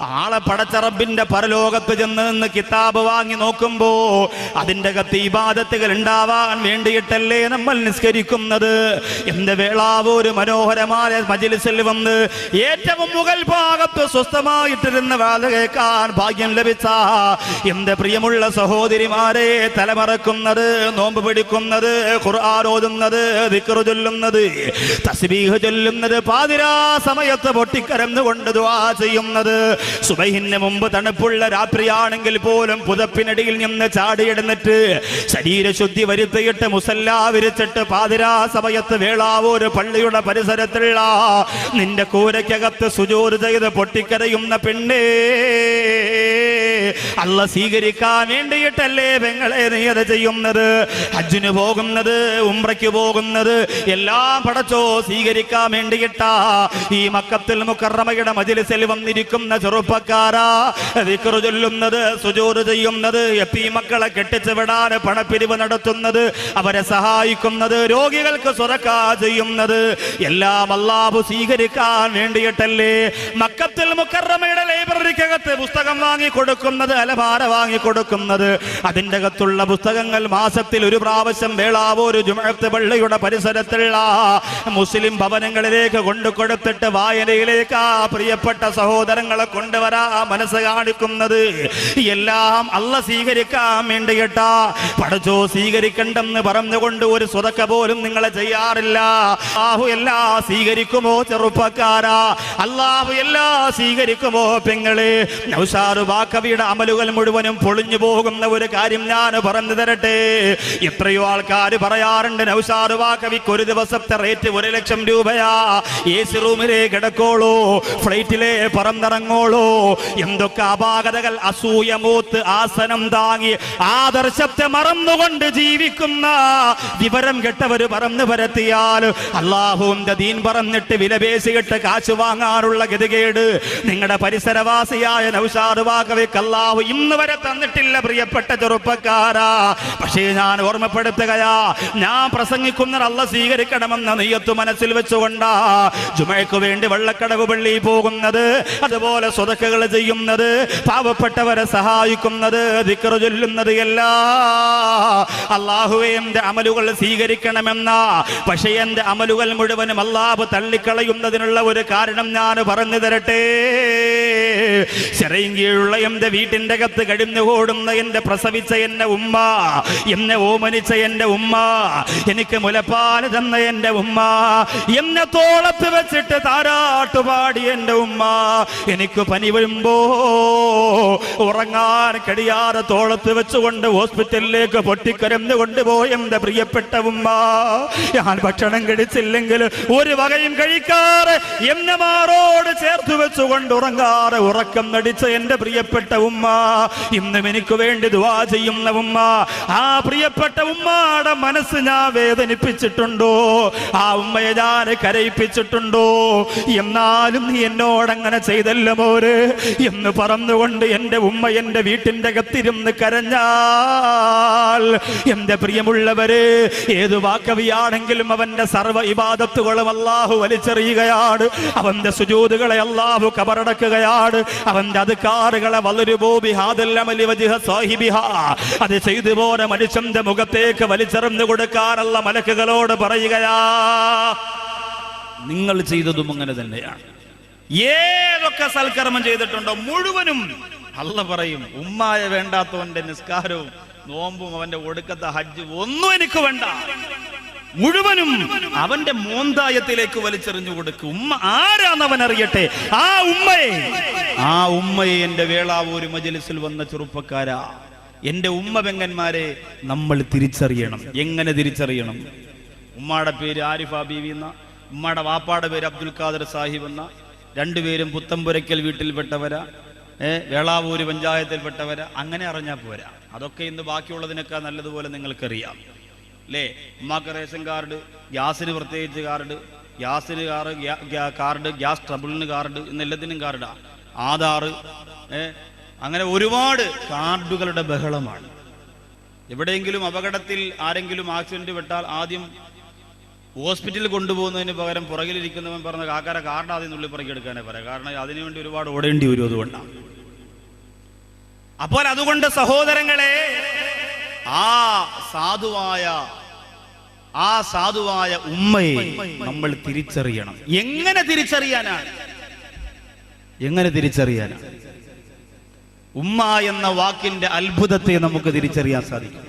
ആളെ പടച്ച റബ്ബിന്റെ പരലോകത്ത് ചെന്ന് നിന്ന് കിതാബ് വാങ്ങി നോക്കുമ്പോ അതിന്റെ അകത്ത് ഇബാദത്തുകൾ ഉണ്ടാവാൻ വേണ്ടിയിട്ടല്ലേ നമ്മൾ നിസ്കരിക്കുന്നത്. എന്റെ വേളാവ് ഒരു മനോഹരമായ മജ്‌ലിസിൽ വന്ന് ഏറ്റവും മുകൾ ഭാഗത്ത് സ്വസ്ഥമായിട്ടിരുന്ന വാദ കേൾക്കാൻ ഭാഗ്യം ലഭിച്ച എന്റെ പ്രിയമുള്ള സഹോദരിമാരെ, തലമറക്കുന്നത്, നോമ്പ് പിടിക്കുന്നത്, ഖുർആൻ ഓതുന്നത്, ദിക്റ് ചൊല്ലുന്നത്, തസ്ബീഹ് ചൊല്ലുന്നത്, പാതിരാ സമയത്ത് പൊട്ടിക്കരന്നുകൊണ്ട് ദുആ ചെയ്യുന്നത്, സുബഹിന് മുമ്പ് തണുപ്പുള്ള രാത്രിയാണെങ്കിൽ പോലും പുതപ്പിനടിയിൽ നിന്ന് ചാടിയിടുന്നിട്ട് ശരീരശുദ്ധി വരുത്തിയിട്ട് മുസല്ല വിരിച്ചിട്ട് പാതിരാ സമയത്ത് വേളാവൂർ പള്ളിയുടെ പരിസരത്തുള്ള നിന്റെ കൂരയ്ക്കകത്ത് സുജൂദ് ചെയ്ത് പൊട്ടിക്കരയുന്ന പെണ്ണേ, അല്ലാഹ് സ്വീകരിക്കാൻ വേണ്ടിയിട്ടല്ലേ പെങ്ങളെ നീ അത് ചെയ്യുന്നത്? ഹജ്ജിന് പോകുന്നത്, ഉംറയ്ക്ക് പോകുന്നത് എല്ലാം പടച്ചോ സ്വീകരിക്കാൻ വേണ്ടിയിട്ടാ. ഈ മക്കത്തുൽ മുകറമയുടെ മജ്‌ലിസിൽ വന്നിരിക്കുന്ന ചെറുപ്പക്കാരാ, ദിക്റ് ചൊല്ലുന്നത്, സുജൂദ് ചെയ്യുന്നത്, യതീം മക്കളെ കെട്ടിച്ചു വിടാൻ പണപ്പിരിവ് നടത്തുന്നത്, അവരെ സഹായിക്കുന്നത്, രോഗികൾക്ക് സ്വതക്കാ ചെയ്യുന്നത് എല്ലാം അല്ലാഹു സ്വീകരിക്കാൻ വേണ്ടിയിട്ടല്ലേ. മക്കത്തുൽ മുകറമയുടെ ലൈബ്രറിക്കകത്ത് പുസ്തകം വാങ്ങി കൊടുക്കുന്നത്, അലമാര വാങ്ങി കൊടുക്കുന്നത്, അതിൻ്റെ അകത്തുള്ള പുസ്തകങ്ങൾ മാസത്തിൽ ഒരു പ്രാവശ്യം വേളാവൂർ ജുമുഅത്ത് പള്ളിയുടെ പരിസരത്തുള്ള മുസ്ലിം ഭവനങ്ങളിലേക്ക് കൊണ്ടുകൊടുത്തിട്ട് വായനയിലേക്ക് ആ പ്രിയപ്പെട്ട സഹോദരങ്ങളെ കൊണ്ടുവരാ മനസ്സ് കാണിക്കുന്നത് എല്ലാം അല്ലാഹ് സ്വീകരിക്കാൻ വേണ്ടിയിട്ടാ. പടച്ചോ സ്വീകരിക്കണ്ടെന്ന് പറഞ്ഞുകൊണ്ട് ഒരു സ്വതക്ക പോലും നിങ്ങളെ ചെയ്യാറില്ല. അല്ലാഹു എല്ലാം സ്വീകരിക്കുമോ ചെറുപ്പക്കാരാ? അല്ലാഹു എല്ലാം സ്വീകരിക്കുമോ പെങ്ങളെ? നൗഷാദ് ബാക്കവിയുടെ അമലുകൾ മുഴുവനും പൊളിഞ്ഞു പോകുന്ന ഒരു കാര്യം ഞാൻ പറഞ്ഞു തരട്ടെ. എത്രയോ ആൾക്കാർ പറയാറുണ്ട് നൗഷാദ് ബാക്കവിക്ക് ഒരു ദിവസത്തെ റേറ്റ് 1 ലക്ഷം രൂപയാ, AC റൂമിലേ കിടക്കോളൂ, ഫ്ലൈറ്റിലെ പറന്നിറങ്ങോളൂ. എന്തൊക്കെ അപാകതകൾ, അസൂയ മൂത്ത് ആസനം താങ്ങി ആദർശത്തെ മറന്നുകൊണ്ട് ജീവിക്കുന്ന വിവരം കെട്ടവര് പറന്നു പരത്തിയാൽ അല്ലാഹുവിന്റെ ദീൻ പറഞ്ഞിട്ട് വിലപേശിയിട്ട് കാശ് വാങ്ങാനുള്ള ഗതികേട് നിങ്ങളുടെ പരിസരവാസിയായ നൗഷാദ് ബാക്കവിക്ക് അല്ലാഹു ഇന്ന് വരെ തന്നിട്ടില്ല പ്രിയപ്പെട്ട ചെറുപ്പക്കാരാ. പക്ഷേ ഞാൻ ഓർമ്മപ്പെടുത്തുകയാ, ഞാൻ പ്രസംഗിക്കുന്നത് അല്ലാഹ് സ്വീകരിക്കണമെന്ന നിയ്യത്ത് മനസ്സിൽ വെച്ചുകൊണ്ടാ ജുമഅക്ക് വേണ്ടി വെള്ളക്കടവ് പള്ളി പോകുന്നത്, അതുപോലെ സ്വതക്കകൾ ചെയ്യുന്നത്, പാവപ്പെട്ടവരെ സഹായിക്കുന്നത്, ദിക്റ് ചൊല്ലുന്നത് എല്ലാം അല്ലാഹുവേ എന്റെ അമലുകൾ സ്വീകരിക്കണമെന്ന. പക്ഷേ എന്റെ അമലുകൾ മുഴുവനും അല്ലാഹു തള്ളിക്കളയുന്നതിനുള്ള ഒരു കാരണം ഞാൻ പറഞ്ഞു തരട്ടെ. ചെറിയങ്കീഴുള്ള എന്റെ വീട്ടിന്റെ അകത്ത് കഴിഞ്ഞുകൂടുന്ന എന്റെ പ്രസവിച്ച എന്റെ ഉമ്മ, എന്നെ ഓമനിച്ച എന്റെ ഉമ്മ, എനിക്ക് മുലപ്പാൽ തന്ന എന്റെ ഉമ്മ, എന്നെ തോളത്ത് വെച്ചിട്ട് താരാട്ടുപാടി എന്റെ ഉമ്മ, എനിക്ക് പനി വരുമ്പോ ഉറങ്ങാൻ കഴിയാതെ തോളത്ത് വെച്ചുകൊണ്ട് ഹോസ്പിറ്റലിലേക്ക് പൊട്ടിക്കരന്ന് കൊണ്ടുപോയ എന്റെ പ്രിയപ്പെട്ട ഉമ്മ, ഞാൻ ഭക്ഷണം കഴിച്ചില്ലെങ്കിൽ ഒരു വകയും കഴിക്കാറ് എന്നെ മാറോട് ചേർത്ത് വെച്ചുകൊണ്ട് ഉറങ്ങാറ് ഉറക്കം നടിച്ച എന്റെ പ്രിയപ്പെട്ട ഉമ്മ, ഇന്നും എനിക്ക് വേണ്ടി ദുആ ചെയ്യുന്ന ഉമ്മ. ആ പ്രിയപ്പെട്ട ഉമ്മയുടെ മനസ്സ് ഞാൻ വേദനിപ്പിച്ചിട്ടുണ്ടോ? ആ ഉമ്മയെ ഞാൻ കരയിപ്പിച്ചിട്ടുണ്ടോ? എന്നാലും നീ എന്നോടങ്ങനെ ചെയ്തല്ലോ മോര് എന്ന് പറഞ്ഞുകൊണ്ട് എന്റെ ഉമ്മ എന്റെ വീട്ടിന്റെ അകത്തിരുന്ന് കരഞ്ഞാൽ, എന്റെ പ്രിയമുള്ളവര്, ഏത് വാക്കവിയാണെങ്കിലും അവന്റെ സർവ്വ ഇബാദത്തുകളും അല്ലാഹു വലിച്ചെറിയുകയാണ്. അവന്റെ സുജൂദുകളെ അല്ലാഹു കബറടക്കുകയാണ്. അവന്റെ അദ്കാറുകളെ അത് ചെയ്തു പോലെ മനുഷ്യന്റെ മുഖത്തേക്ക് വലിച്ചെറിഞ്ഞു കൊടുക്കാനുള്ള മലക്കുകളോട് പറയുകയാ, നിങ്ങൾ ചെയ്തതും അങ്ങനെ തന്നെയാണ്. ഏതൊക്കെ സൽക്കർമ്മം ചെയ്തിട്ടുണ്ടോ മുഴുവനും അല്ലാഹ് പറയും, ഉമ്മായ വേണ്ടാത്തവന്റെ നിസ്കാരവും നോമ്പും അവന്റെ ഒടുക്കത്തെ ഹജ്ജ് ഒന്നും എനിക്ക് വേണ്ട, മുഴുവനും അവന്റെ മോന്തായത്തിലേക്ക് വലിച്ചെറിഞ്ഞു കൊടുക്കും. ഉമ്മ ആരാന്നവൻ അറിയട്ടെ. ആ ഉമ്മയെ എന്റെ വേളാവൂർ മജ്‌ലിസിൽ വന്ന ചെറുപ്പക്കാരാ, എന്റെ ഉമ്മ പെങ്ങന്മാരെ നമ്മൾ തിരിച്ചറിയണം. എങ്ങനെ തിരിച്ചറിയണം? ഉമ്മയുടെ പേര് ആരിഫ ബീവി എന്ന, ഉമ്മയുടെ വാപ്പാടെ പേര് അബ്ദുൽ ഖാദർ സാഹിബ് എന്ന, രണ്ടുപേരും പുത്തമ്പുരയ്ക്കൽ വീട്ടിൽപ്പെട്ടവരാ, വേളാവൂര് പഞ്ചായത്തിൽപ്പെട്ടവരാ. അങ്ങനെ അറിഞ്ഞാൽ പോരാ, അതൊക്കെ ഇന്ന് ബാക്കിയുള്ളതിനേക്കാൾ നല്ലതുപോലെ നിങ്ങൾക്കറിയാം അല്ലേ. ഉമ്മാക്ക് റേഷൻ കാർഡ്, ഗ്യാസിന് പ്രത്യേകിച്ച് കാർഡ്, ഗ്യാസിന് കാർഡ്, ഗ്യാസ് ട്രബിളിന് കാർഡ്, എന്നെല്ലാത്തിനും കാർഡാ, ആധാർ, അങ്ങനെ ഒരുപാട് കാർഡുകളുടെ ബഹളമാണ്. എവിടെയെങ്കിലും അപകടത്തിൽ ആരെങ്കിലും ആക്സിഡന്റ് പെട്ടാൽ ആദ്യം ഹോസ്പിറ്റലിൽ കൊണ്ടുപോകുന്നതിന് പകരം പുറകിലിരിക്കുന്നവൻ പറഞ്ഞ കാക്കാരെ കാർഡ് ആദ്യം നുള്ളി പുറകിയെടുക്കാനേ പറയാം. കാരണം അതിനുവേണ്ടി ഒരുപാട് ഓടേണ്ടി വരും. അതുകൊണ്ടാണ്. അപ്പോൾ അതുകൊണ്ട് സഹോദരങ്ങളെ, ആ സാധുവായ ഉമ്മയെ നമ്മൾ തിരിച്ചറിയണം. എങ്ങനെ തിരിച്ചറിയാനാണ്? ഉമ്മ എന്ന വാക്കിന്റെ അത്ഭുതത്തെ നമുക്ക് തിരിച്ചറിയാൻ സാധിക്കും.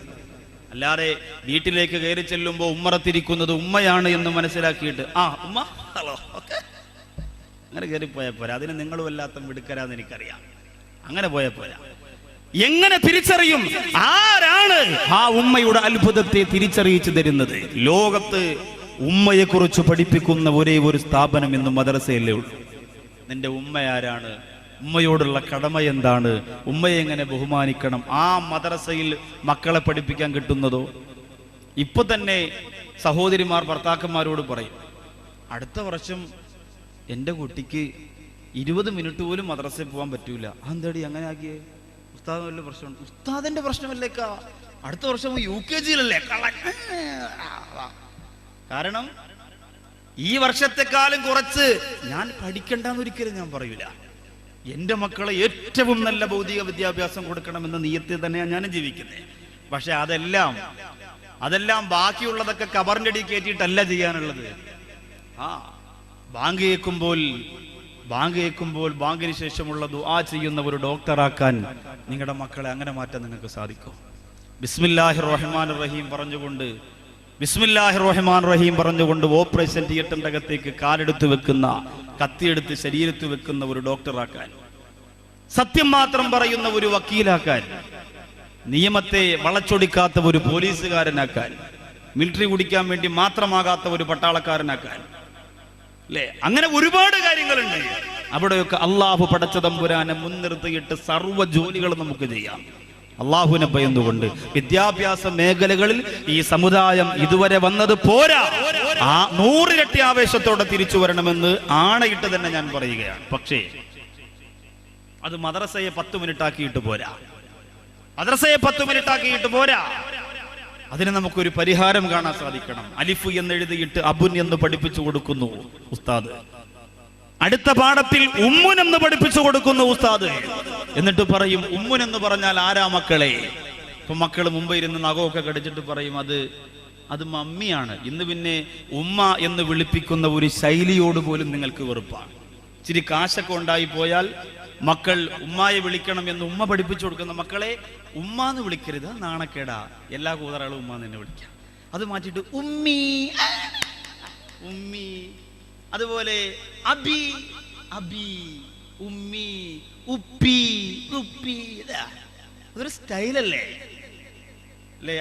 അല്ലാതെ വീട്ടിലേക്ക് കയറി ചെല്ലുമ്പോൾ ഉമ്മറത്തിരിക്കുന്നത് ഉമ്മയാണ് എന്ന് മനസ്സിലാക്കിയിട്ട് ഉമ്മ ഹലോ ഓക്കെ അങ്ങനെ കയറിപ്പോയാൽ പോരാ. അതിന് നിങ്ങളും വല്ലാത്ത മിടുക്കരാന്ന് എനിക്കറിയാം. അങ്ങനെ പോയാൽ പോരാ. എങ്ങനെ തിരിച്ചറിയും? ആരാണ് ആ ഉമ്മയുടെ അത്ഭുതത്തെ തിരിച്ചറിയിച്ചു തരുന്നത്? ലോകത്ത് ഉമ്മയെ കുറിച്ച് പഠിപ്പിക്കുന്ന ഒരേ ഒരു സ്ഥാപനം ഇന്ന് മദ്രസയല്ലേ ഉള്ളൂ. നിന്റെ ഉമ്മ ആരാണ്? ഉമ്മയോടുള്ള കടമ എന്താണ്? ഉമ്മയെ എങ്ങനെ ബഹുമാനിക്കണം? ആ മദ്രസയിൽ മക്കളെ പഠിപ്പിക്കാൻ കിട്ടുന്നതോ? ഇപ്പൊ തന്നെ സഹോദരിമാർ ഭർത്താക്കന്മാരോട് പറയും, അടുത്ത വർഷം എൻ്റെ കുട്ടിക്ക് 20 മിനിറ്റ് പോലും മദ്രസയിൽ പോകാൻ പറ്റൂല. അതെന്താടി അങ്ങനെ ആക്കിയേ? ഉസ്താദ് വല്ല പ്രശ്നമുണ്ട്? ഉസ്താദിന്റെ പ്രശ്നമല്ലേക്കാ, അടുത്ത വർഷം UKG-യിലല്ലേ. കാരണം ഈ വർഷത്തെക്കാലം കുറച്ച് ഞാൻ പഠിക്കണ്ടെന്ന് ഒരിക്കലും ഞാൻ പറയൂല. എൻ്റെ മക്കളെ ഏറ്റവും നല്ല ഭൗതിക വിദ്യാഭ്യാസം കൊടുക്കണമെന്ന നിയത്തിൽ തന്നെയാണ് ഞാനും ജീവിക്കുന്നത്. പക്ഷെ അതെല്ലാം ബാക്കിയുള്ളതൊക്കെ കബറിന്റെ അടി കയറ്റിയിട്ടല്ല ചെയ്യാനുള്ളത്. ബാങ്ക് കേൾക്കുമ്പോൾ ബാങ്കിന് ശേഷമുള്ള ദുആ ചെയ്യുന്ന ഒരു ഡോക്ടറാക്കാൻ നിങ്ങളുടെ മക്കളെ അങ്ങനെ മാറ്റാൻ നിങ്ങൾക്ക് സാധിക്കും. ബിസ്മില്ലാഹിർ റഹ്മാനിർ റഹീം പറഞ്ഞുകൊണ്ട് ഓപ്പറേഷൻ തിയേറ്ററിന്റെ അകത്തേക്ക് കാലെടുത്ത് വെക്കുന്ന, കത്തിയെടുത്ത് ശരീരത്ത് വെക്കുന്ന ഒരു ഡോക്ടറാക്കാൻ, സത്യം മാത്രം പറയുന്ന ഒരു വക്കീലാക്കാൻ, നിയമത്തെ വളച്ചൊടിക്കാത്ത ഒരു പോലീസുകാരനാക്കാൻ, മിലിറ്ററി കുടിക്കാൻ വേണ്ടി മാത്രമാകാത്ത ഒരു പട്ടാളക്കാരനാക്കാൻ, അല്ലേ? അങ്ങനെ ഒരുപാട് കാര്യങ്ങളുണ്ട്. അവിടെയൊക്കെ അള്ളാഹു പടച്ച തമ്പുരാനെ മുൻനിർത്തിയിട്ട് സർവ്വ ജോലികൾ നമുക്ക് ചെയ്യാം. അള്ളാഹുവിനെ ഭയന്നുകൊണ്ട് വിദ്യാഭ്യാസ മേഖലകളിൽ ഈ സമുദായം ഇതുവരെ വന്നത് പോരാ. 100 ഇരട്ടി ആവേശത്തോടെ തിരിച്ചു വരണമെന്ന് ആണയിട്ട് തന്നെ ഞാൻ പറയുകയാണ്. പക്ഷേ അത് മദ്രസയെ 10 മിനിറ്റ് ആക്കിയിട്ട് പോരാ. അതിന് നമുക്കൊരു പരിഹാരം കാണാൻ സാധിക്കണം. അലിഫ് എന്ന് എഴുതിയിട്ട് അബുൻ എന്ന് പഠിപ്പിച്ചു കൊടുക്കുന്നു ഉസ്താദ്. അടുത്ത പാഠത്തിൽ ഉമ്മുൻ എന്ന് പഠിപ്പിച്ചു കൊടുക്കുന്നു ഉസ്താദ്. എന്നിട്ട് പറയും, ഉമ്മുൻ എന്ന് പറഞ്ഞാൽ ആരാ മക്കളെ? ഇപ്പൊ മക്കൾ മുമ്പ് ഇരുന്ന് നഖമൊക്കെ കടിച്ചിട്ട് പറയും അത് മമ്മിയാണ്. ഇന്ന് പിന്നെ ഉമ്മ എന്ന് വിളിപ്പിക്കുന്ന ഒരു ശൈലിയോട് പോലും നിങ്ങൾക്ക് വെറുപ്പാണ്. ഇച്ചിരി കാശൊക്കെ ഉണ്ടായി പോയാൽ മക്കൾ ഉമ്മായെ വിളിക്കണം എന്ന് ഉമ്മ പഠിപ്പിച്ചു കൊടുക്കുന്ന മക്കളെ ഉമ്മാന്ന് വിളിക്കരുത്, നാണക്കേടാ. എല്ലാ കൂതറകളും ഉമ്മാന്ന് തന്നെ വിളിക്കാം. അത് മാറ്റിയിട്ട് ഉമ്മി, അതുപോലെ അബി, ഉമ്മി, ഉപ്പി. അതൊരു സ്റ്റൈലല്ലേ?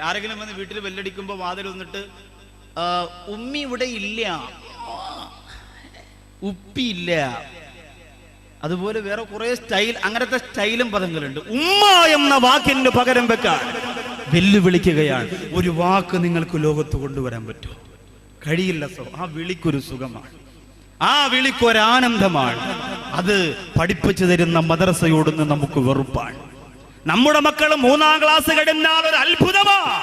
ആരെങ്കിലും വന്ന് വീട്ടിൽ ബെല്ലടിക്കുമ്പോ വാതിൽ വന്നിട്ട് ഉമ്മി ഇവിടെ ഇല്ല, ഉപ്പി ഇല്ല, അതുപോലെ വേറെ കുറെ സ്റ്റൈൽ, അങ്ങനത്തെ സ്റ്റൈലും പദങ്ങളുണ്ട്. ഉമ്മ എന്ന വാക്കിന് പകരം വെക്കാൻ വെല്ലുവിളിക്കുകയാണ്. ഒരു വാക്ക് നിങ്ങൾക്ക് ലോകത്ത് കൊണ്ടുവരാൻ പറ്റുമോ? കഴിയില്ല. ആ വിളിക്കൊരു സുഖമാണ്, ആ വിളിക്കൊരാനന്ദമാണ്. അത് പഠിപ്പിച്ചു തരുന്ന മദ്രസയോട് നമുക്ക് വെറുപ്പാണ്. നമ്മുടെ മക്കൾ 3-ാം ക്ലാസ് കഴിഞ്ഞാൽ ഒരു അത്ഭുതമാണ്,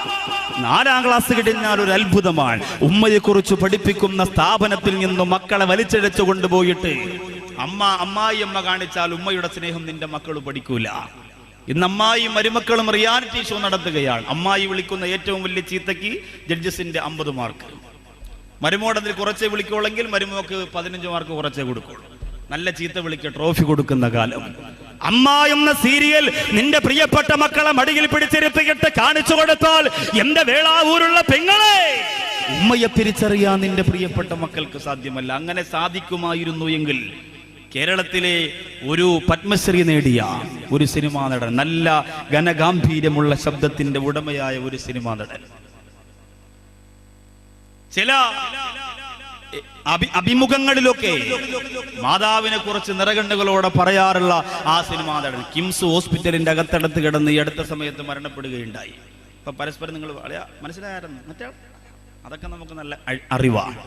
4-ാം ക്ലാസ് കഴിഞ്ഞാൽ ഒരു അത്ഭുതമാണ്. ഉമ്മയെ കുറിച്ച് പഠിപ്പിക്കുന്ന സ്ഥാപനത്തിൽ നിന്ന് മക്കളെ വലിച്ചഴച്ചു കൊണ്ടുപോയിട്ട് അമ്മായിയമ്മ കാണിച്ചാൽ ഉമ്മയുടെ സ്നേഹം നിന്റെ മക്കൾ പഠിക്കൂല. ഇന്ന് അമ്മായിയും മരുമക്കളും റിയാലിറ്റി ഷോ നടത്തുകയാണ്. അമ്മായി വിളിക്കുന്ന ഏറ്റവും വലിയ ചീത്തയ്ക്ക് ജഡ്ജസിന്റെ 50 മാർക്ക്, മരുമോടതിൽ കുറച്ചേ വിളിക്കുള്ളെങ്കിൽ മരുമോക്ക് 15 മാർക്ക് കുറച്ചേ കൊടുക്കുള്ളൂ. നല്ല ചീത്ത വിളിക്ക് ട്രോഫി കൊടുക്കുന്ന കാലം. അമ്മ എന്ന സീരിയൽ നിന്റെ പ്രിയപ്പെട്ട മക്കളെ മടിയിൽ പിടിച്ചിരുത്തിയിട്ട് കാണിച്ചു കൊടുത്താൽ എന്റെ വേളാവൂരുള്ള പെങ്ങളെ, ഉമ്മയെ തിരിച്ചറിയാൻ നിന്റെ പ്രിയപ്പെട്ട മക്കൾക്ക് സാധ്യമല്ല. അങ്ങനെ സാധിക്കുമായിരുന്നു എങ്കിൽ കേരളത്തിലെ ഒരു പത്മശ്രീ നേടിയ ഒരു സിനിമാ നടൻ, നല്ല ഘനഗാംഭീര്യമുള്ള ശബ്ദത്തിന്റെ ഉടമയായ ഒരു സിനിമാ നടൻ, ചില അഭിമുഖങ്ങളിലൊക്കെ മാതാവിനെ കുറിച്ച് നിറകണ്ണുകളോടെ പറയാറുള്ള ആ സിനിമാ നടൻ കിംസ് ഹോസ്പിറ്റലിന്റെ അകത്തടത്ത് കിടന്ന് ഈ അടുത്ത സമയത്ത് മരണപ്പെടുകയുണ്ടായി. ഇപ്പൊ പരസ്പരം നിങ്ങൾ മനസ്സിലായിരുന്നു, മറ്റേ അതൊക്കെ നമുക്ക് നല്ല അറിവാണ്.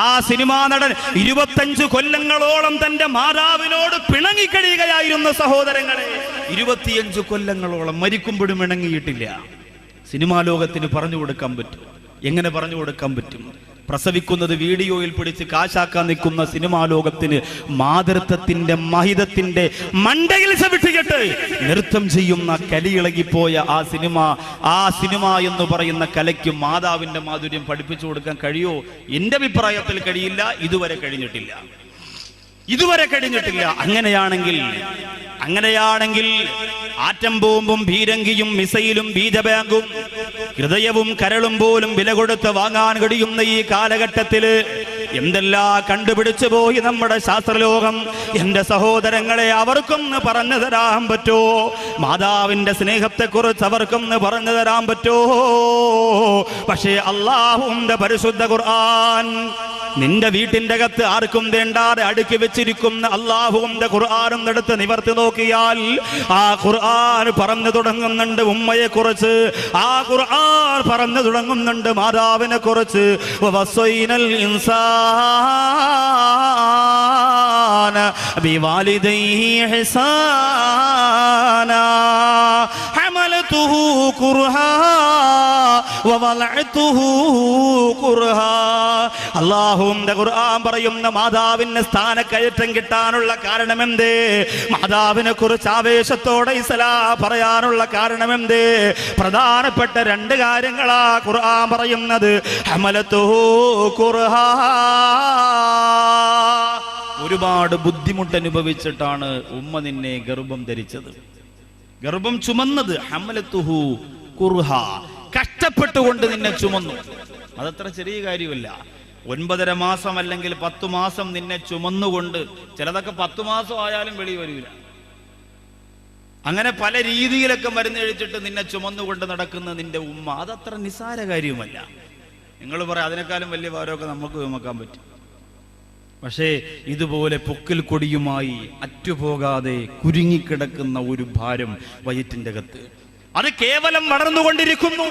ആ സിനിമാ നടൻ 25 കൊല്ലങ്ങളോളം തന്റെ മാതാവിനോട് പിണങ്ങിക്കഴിയുകയായിരുന്നു സഹോദരങ്ങളെ. 25 കൊല്ലങ്ങളോളം മരിക്കുമ്പോഴും ഇണങ്ങിയിട്ടില്ല. സിനിമാ ലോകത്തിന് പറഞ്ഞു കൊടുക്കാൻ പറ്റും. എങ്ങനെ പറഞ്ഞു കൊടുക്കാൻ പറ്റും? പ്രസവിക്കുന്നത് വീഡിയോയിൽ പിടിച്ച് കാശാക്കാൻ നിൽക്കുന്ന സിനിമാ ലോകത്തിന് മാതൃത്വത്തിന്റെ മഹിതത്തിന്റെ മണ്ടയിൽ ചവിട്ടിയിട്ട് നൃത്തം ചെയ്യുന്ന കലിയിളകിപ്പോയ ആ സിനിമ എന്ന് പറയുന്ന കലയ്ക്ക് മാതാവിന്റെ മാധുര്യം പഠിപ്പിച്ചു കൊടുക്കാൻ കഴിയോ? എന്റെ അഭിപ്രായത്തിൽ കഴിയില്ല, ഇതുവരെ കഴിഞ്ഞിട്ടില്ല. അങ്ങനെയാണെങ്കിൽ ആറ്റം ബോംബും ഭീരങ്കിയും മിസൈലും ബീജബാങ്കും ഹൃദയവും കരളും പോലും വില കൊടുത്ത് വാങ്ങാൻ കഴിയുന്ന ഈ കാലഘട്ടത്തില് എന്തെല്ലാം കണ്ടുപിടിച്ചു പോയി നമ്മുടെ ശാസ്ത്രലോകം. എന്റെ സഹോദരങ്ങളെ, അവർക്കൊന്ന് പറഞ്ഞു തരാൻ പറ്റോ? മാതാവിന്റെ സ്നേഹത്തെക്കുറിച്ച് അവർക്കൊന്ന് പറഞ്ഞു തരാൻ പറ്റോ? പക്ഷേ അല്ലാഹുവിന്റെ പരിശുദ്ധ ഖുർആൻ നിന്റെ വീട്ടിന്റെ അകത്ത് ആർക്കും വേണ്ടാതെ അടുക്കി വെച്ചിരിക്കുന്ന അല്ലാഹുവിന്റെ ഖുർആനും എടുത്ത് നിവർത്തി നോക്കിയാൽ ആ ഖുർആൻ പറഞ്ഞു തുടങ്ങുന്നുണ്ട് ഉമ്മയെ കുറിച്ച്, ആ ഖുർആൻ പറഞ്ഞു തുടങ്ങുന്നുണ്ട് മാതാവിനെ കുറിച്ച്. വവസ്വൈനൽ ഇൻസാന ബിവാലിദൈഹി ഇഹ്സാനാ ഹമലതുഹു കുർഹാ വവലഅതുഹു കുർഹാ. അല്ലാഹുവിന്റെ ഖുർആൻ പറയുന്ന മാതാവിന് സ്ഥാനക്കയറ്റം കിട്ടാനുള്ള കാരണമെന്തേ? മാതാവിനെ കുറിച്ച് ആവേശത്തോടെ ഇസ്ലാം പറയാനുള്ള കാരണമെന്തേ? പ്രധാനപ്പെട്ട രണ്ട് കാര്യങ്ങളാ ഖുർആൻ പറയുന്നത്. ഹമലതുഹു കുർഹാ, ഒരുപാട് ബുദ്ധിമുട്ട് അനുഭവിച്ചിട്ടാണ് ഉമ്മ നിന്നെ ഗർഭം ധരിച്ചത്, ഗർഭം ചുമന്നത്. ഹമലതുഹു കുർഹാ, കഷ്ടപ്പെട്ടുകൊണ്ട് നിന്നെ ചുമന്നു. അതത്ര ചെറിയ കാര്യമല്ല. 9.5 മാസം അല്ലെങ്കിൽ 10 മാസം നിന്നെ ചുമന്നുകൊണ്ട്, ചിലതൊക്കെ 10 മാസം ആയാലും വെളി വരില്ല. അങ്ങനെ പല രീതിയിലൊക്കെ മരുന്ന് കഴിച്ചിട്ട് നിന്നെ ചുമന്നുകൊണ്ട് നടക്കുന്ന നിന്റെ ഉമ്മ, അതത്ര നിസ്സാര കാര്യവുമല്ല. നിങ്ങൾ പറയാം അതിനേക്കാളും വലിയ ഭാരമൊക്കെ നമുക്ക് ചുമക്കാൻ പറ്റും. പക്ഷേ ഇതുപോലെ പൊക്കിൽ കൊടിയുമായി അറ്റുപോകാതെ കുരുങ്ങിക്കിടക്കുന്ന ഒരു ഭാരം വയറ്റിന്റെ അകത്ത്, അത് കേവലം വളർന്നുകൊണ്ടിരിക്കുന്നു.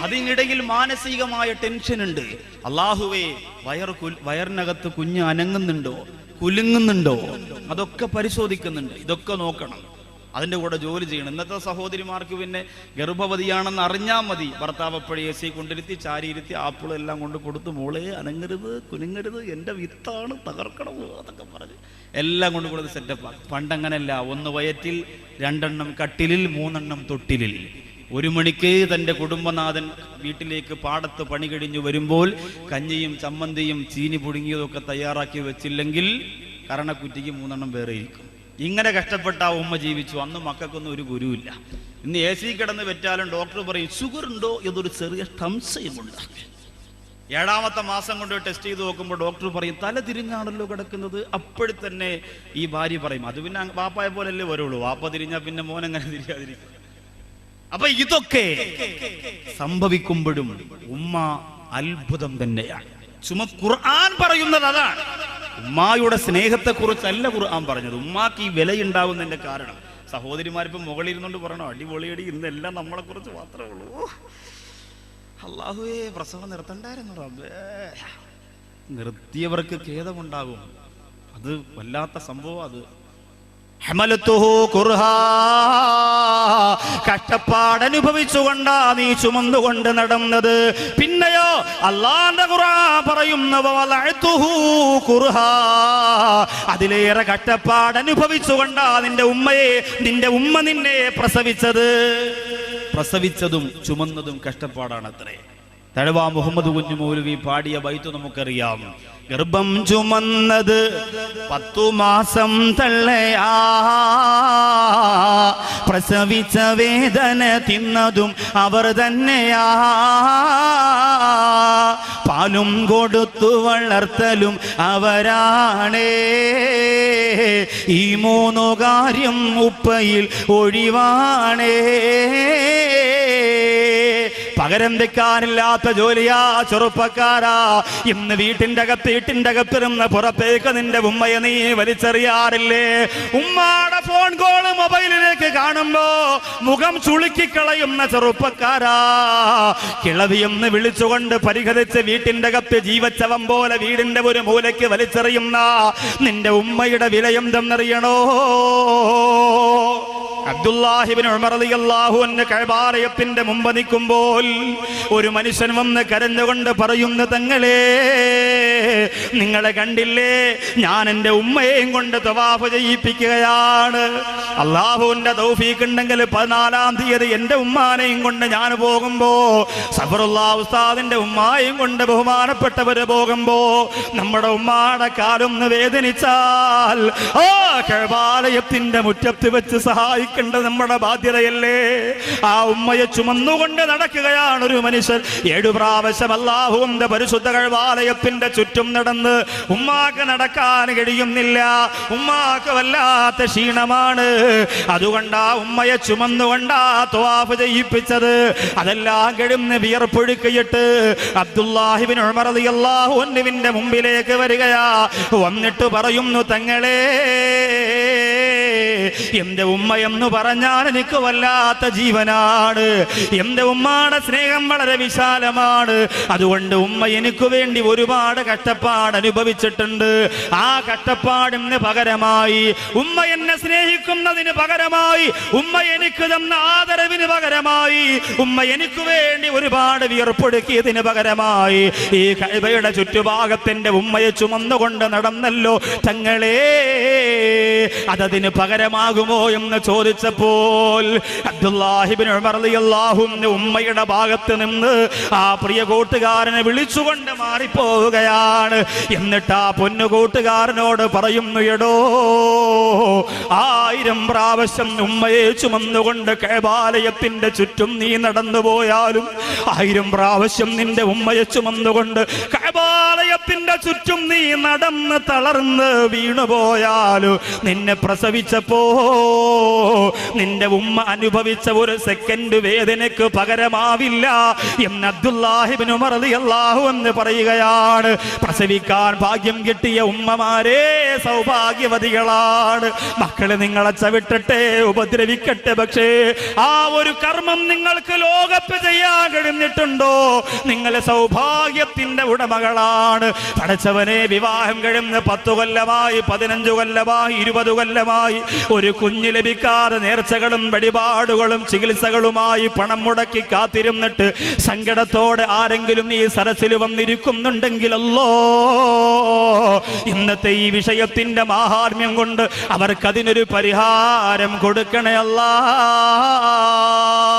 അതിനിടയിൽ മാനസികമായ ടെൻഷൻ ഉണ്ട്. അല്ലാഹുവേ, വയറിനകത്ത് കുഞ്ഞ് അനങ്ങുന്നുണ്ടോ, കുലുങ്ങുന്നുണ്ടോ, അതൊക്കെ പരിശോധിക്കുന്നുണ്ട്. ഇതൊക്കെ നോക്കണം, അതിൻ്റെ കൂടെ ജോലി ചെയ്യണം. ഇന്നത്തെ സഹോദരിമാർക്ക് പിന്നെ ഗർഭവതിയാണെന്ന് അറിഞ്ഞാൽ മതി, ഭർത്താവ് എപ്പോഴും AC കൊണ്ടിരുത്തി ചാരിയിരുത്തി ആപ്പിളും എല്ലാം കൊണ്ട് കൊടുത്ത്, മോളെ അനങ്ങരുത്, കുലുങ്ങരുത്, എൻ്റെ വിത്താണ്, തകർക്കണം അതൊക്കെ പറഞ്ഞ് എല്ലാം കൊണ്ട് കൊടുത്ത് സെറ്റപ്പാണ്. പണ്ടങ്ങനല്ല. 1 വയറ്റിൽ, 2 എണ്ണം കട്ടിലിൽ, 3 എണ്ണം തൊട്ടിലിൽ. 1 മണിക്ക് തൻ്റെ കുടുംബനാഥൻ വീട്ടിലേക്ക് പാടത്ത് പണി കഴിഞ്ഞു വരുമ്പോൾ കഞ്ഞിയും ചമ്മന്തിയും ചീനി പുഴുങ്ങിയതൊക്കെ തയ്യാറാക്കി വെച്ചില്ലെങ്കിൽ കരണക്കുറ്റിക്ക് 3 എണ്ണം വേറെ ഇരിക്കും. ഇങ്ങനെ കഷ്ടപ്പെട്ട ആ ഉമ്മ ജീവിച്ചു. അന്ന് മക്കൾക്കൊന്നും ഒരു ഗുരുവില്ല. ഇന്ന് AC കിടന്ന് വെറ്റാലും ഡോക്ടർ പറയും ഷുഗർ ഉണ്ടോ എന്നൊരു ചെറിയ സംശയമുണ്ട്. 7ാമത്തെ മാസം കൊണ്ട് ടെസ്റ്റ് ചെയ്ത് നോക്കുമ്പോൾ ഡോക്ടർ പറയും തല തിരിഞ്ഞാണല്ലോ കിടക്കുന്നത്. അപ്പോഴും തന്നെ ഈ ഭാര്യ പറയും അത് പിന്നെ വാപ്പായെ പോലല്ലേ വരുള്ളൂ, വാപ്പ തിരിഞ്ഞാൽ പിന്നെ മോൻ എങ്ങനെ തിരിയാതിരിക്കും. അപ്പൊ ഇതൊക്കെ സംഭവിക്കുമ്പോഴും ഉമ്മ അത്ഭുതം തന്നെയാണ്. ഖുർആൻ പറയുന്നത് അതാണ്. ഉമ്മായുടെ സ്നേഹത്തെക്കുറിച്ചല്ല ഖുർആൻ പറഞ്ഞത്. ഉമ്മാക്ക് ഈ വിലയുണ്ടാവുന്നതിന്റെ കാരണം സഹോദരിമാരിപ്പം മുകളിലിരുന്നുകൊണ്ട് പറയണോ അടിപൊളിയടി, ഇന്നെല്ലാം നമ്മളെ കുറിച്ച് മാത്രമേ ഉള്ളൂ. അല്ലാഹുവേ, പ്രസവം നിർത്തണ്ടായിരുന്നു റബ്ബേ. നിർത്തിയവർക്ക് ഖേദമുണ്ടാകും. അത് വല്ലാത്ത സംഭവം. അത് ഹമലത്തുഹു കുർഹാ, കഷ്ടപ്പാടനുഭവിച്ചുകൊണ്ടാ നീ ചുമന്നുകൊണ്ട് നടന്നത്. പിന്നെയോ അല്ലാഹുവിന്റെ ഖുർആൻ പറയുന്ന വലഅതുഹു കുർഹാ, അതിലേറെ കഷ്ടപ്പാടനുഭവിച്ചുകൊണ്ടാ നിന്റെ ഉമ്മ നിന്നെ പ്രസവിച്ചതും ചുമന്നതും കഷ്ടപ്പാടാണത്രേ. തഴവ മുഹമ്മദ് കുഞ്ഞു മൗലവി പാടിയ ബൈത്ത് നമുക്കറിയാം. ഗർഭം ചുമന്നത് 10 മാസം തള്ളയാ, പ്രസവിച്ച വേദന തിന്നതും അവർ തന്നെയാ, പാലും കൊടുത്തു വളർത്തലും അവരാണേ, ഈ 3 കാര്യം ഉപ്പയിൽ ഒഴിവാണേ. പകരം വെക്കാനില്ലാത്ത ജോലിയാ ചെറുപ്പക്കാരാ. ഇന്ന് വീട്ടിന്റെ അകത്തിരുന്ന് പുറത്തേക്ക് നിന്റെ ഉമ്മയെ നീ വലിച്ചെറിയാറില്ലേ? ഉമ്മാടെ ഫോൺ കോള് മൊബൈലിലേക്ക് കാണുമ്പോ മുഖം ചുളുക്കിക്കളയുന്ന ചെറുപ്പക്കാരാ. കിളവിയെന്ന് വിളിച്ചുകൊണ്ട് പരിഹരിച്ച് വീട്ടിന്റെ അകത്ത് ജീവച്ചവം പോലെ വീടിന്റെ ഒരു മൂലയ്ക്ക് വലിച്ചെറിയുന്ന നിന്റെ ഉമ്മയുടെ വിലയെന്തെന്നറിയണോ? അബ്ദുല്ലാഹി ഇബ്നു ഉമർ റളിയല്ലാഹു അൻഹു കഅബാലയത്തിന്റെ മുമ്പ് നിൽക്കുമ്പോൾ ഒരു മനുഷ്യൻ വന്ന് കരഞ്ഞുകൊണ്ട് പറയുന്നു, തങ്ങളെ നിങ്ങളെ കണ്ടില്ലേ, ഞാൻ എൻ്റെ ഉമ്മയെയും കൊണ്ട് തവാഫ് ചെയ്യിപ്പിക്കുകയാണ്. അള്ളാഹുവിന്റെ തൗഫീഖ് ഉണ്ടെങ്കിൽ 14-ാം തീയതി എൻ്റെ ഉമ്മാനെയും കൊണ്ട് ഞാൻ പോകുമ്പോ, സഫറുല്ലാഹ് ഉസ്താദിന്റെ ഉമ്മായും കൊണ്ട് ബഹുമാനപ്പെട്ടവര് പോകുമ്പോ നമ്മുടെ ഉമ്മാടെ കാലൊന്ന് വേദനിച്ചാൽ ആ കഅബാലയത്തിന്റെ മുറ്റത്ത് വെച്ച് സഹായിക്കേണ്ടത് നമ്മുടെ ബാധ്യതയല്ലേ? ആ ഉമ്മയെ ചുമന്നുകൊണ്ട് നടക്കുകയാണ് ഒരു മനുഷ്യൻ. 7 പ്രാവശ്യം അല്ലാഹുവിന്റെ പരിശുദ്ധ കഅബാലയത്തിന്റെ ചുറ്റും നടന്ന് ഉമ്മാക്ക് നടക്കാൻ കഴിയുന്നില്ല. ഉമ്മാക്ക് വല്ലാത്ത ക്ഷീണമാണ്. അതുകൊണ്ട് ആ ഉമ്മയെ ചുമന്നുകൊണ്ടാ തവാഫ് ചെയ്യിപ്പിച്ചത്. അതെല്ലാം കഴിയുന്ന വിയർപ്പൊഴുക്കിയിട്ട് അബ്ദുല്ലാഹി ഇബ്നു ഉമർ റളിയല്ലാഹു അൻഹുവിന്റെ മുമ്പിലേക്ക് വരികയാ. വന്നിട്ട് പറയുന്നു, തങ്ങളെ എന്റെ ഉമ്മ എന്ന് പറഞ്ഞാൽ എനിക്ക് വല്ലാത്ത ജീവനാണ്. എന്റെ ഉമ്മയുടെ സ്നേഹം വളരെ വിശാലമാണ്. അതുകൊണ്ട് ഉമ്മ എനിക്ക് വേണ്ടി ഒരുപാട് കഷ്ടപ്പാട് അനുഭവിച്ചിട്ടുണ്ട്. ആ കഷ്ടപ്പാടിന് പകരമായി, ഉമ്മ എന്നെ സ്നേഹിക്കുന്നതിന് പകരമായി, ഉമ്മ എനിക്ക് തന്ന ആദരവിന് പകരമായി, ഉമ്മ എനിക്ക് വേണ്ടി ഒരുപാട് വിയർപ്പൊടുക്കിയതിന് പകരമായി ഈ കഅബയുടെ ചുറ്റുഭാഗത്തിന്റെ ഉമ്മയെ ചുമന്നുകൊണ്ട് നടന്നല്ലോ തങ്ങളെ, അതതിന് പകരമാകുമോ എന്ന് ചോദിച്ചപ്പോൾ അബ്ദുല്ലാഹി ഇബ്നു ഉമർ റളിയല്ലാഹു അൻഹു ഉമ്മയുടെ ഭാഗത്ത് നിന്ന് ആ പ്രിയ കൂട്ടുകാരനെ വിളിച്ചുകൊണ്ട് മാറിപ്പോവുകയാണ്. എന്നിട്ട് ആ പൊന്നു കൂട്ടുകാരനോട് പറയുന്നു, എടോ 1000 പ്രാവശ്യം ഉമ്മയെ ചുമന്നുകൊണ്ട് കഅബാലയത്തിന്റെ ചുറ്റും നീ നടന്നുപോയാലും, 1000 പ്രാവശ്യം നിന്റെ ഉമ്മയെ ചുമന്നുകൊണ്ട് കഅബാലയത്തിന്റെ ചുറ്റും നീ നടന്ന് തളർന്ന് വീണുപോയാലും, നിന്നെ പ്രസവിച്ചപ്പോ നിന്റെ ഉമ്മ അനുഭവിച്ച ഒരു സെക്കൻഡ് വേദനയ്ക്ക് പകരമാവില്ല എന്ന് അബ്ദുല്ലാഹി ഇബ്നു ഉമർ റളിയല്ലാഹു അൻഹു പറയുകയാണ്. പ്രസവിക്കാൻ ഭാഗ്യം കിട്ടിയ ഉമ്മമാരെ സൗഭാഗ്യവതികളാണ്. മക്കളെ നിങ്ങളെ ചവിട്ടട്ടെ, ഉപദ്രവിക്കട്ടെ, പക്ഷേ ആ ഒരു കർമ്മം നിങ്ങൾക്ക് ലോകത്ത് ചെയ്യാൻ കഴിഞ്ഞിട്ടുണ്ടോ? നിങ്ങളെ സൗഭാഗ്യത്തിന്റെ ഉടമകളാണ്. പടച്ചവനെ, വിവാഹം കഴിയുന്ന 10 കൊല്ലമായി, 15 കൊല്ലമായി, 20 കൊല്ലമായി ഒരു കുഞ്ഞ് ലഭിക്കാതെ നേർച്ചകളും വഴിപാടുകളും ചികിത്സകളുമായി പണം മുടക്കി കാത്തിരുന്നിട്ട് സങ്കടത്തോടെ ആരെങ്കിലും ഈ സരസിൽ വന്നിരിക്കുന്നുണ്ടെങ്കിലല്ലോ, ഇന്നത്തെ ഈ വിഷയത്തിന്റെ മാഹാത്മ്യം കൊണ്ട് അവർക്കതിനൊരു പരിഹാരം കൊടുക്കണേ അല്ലാ.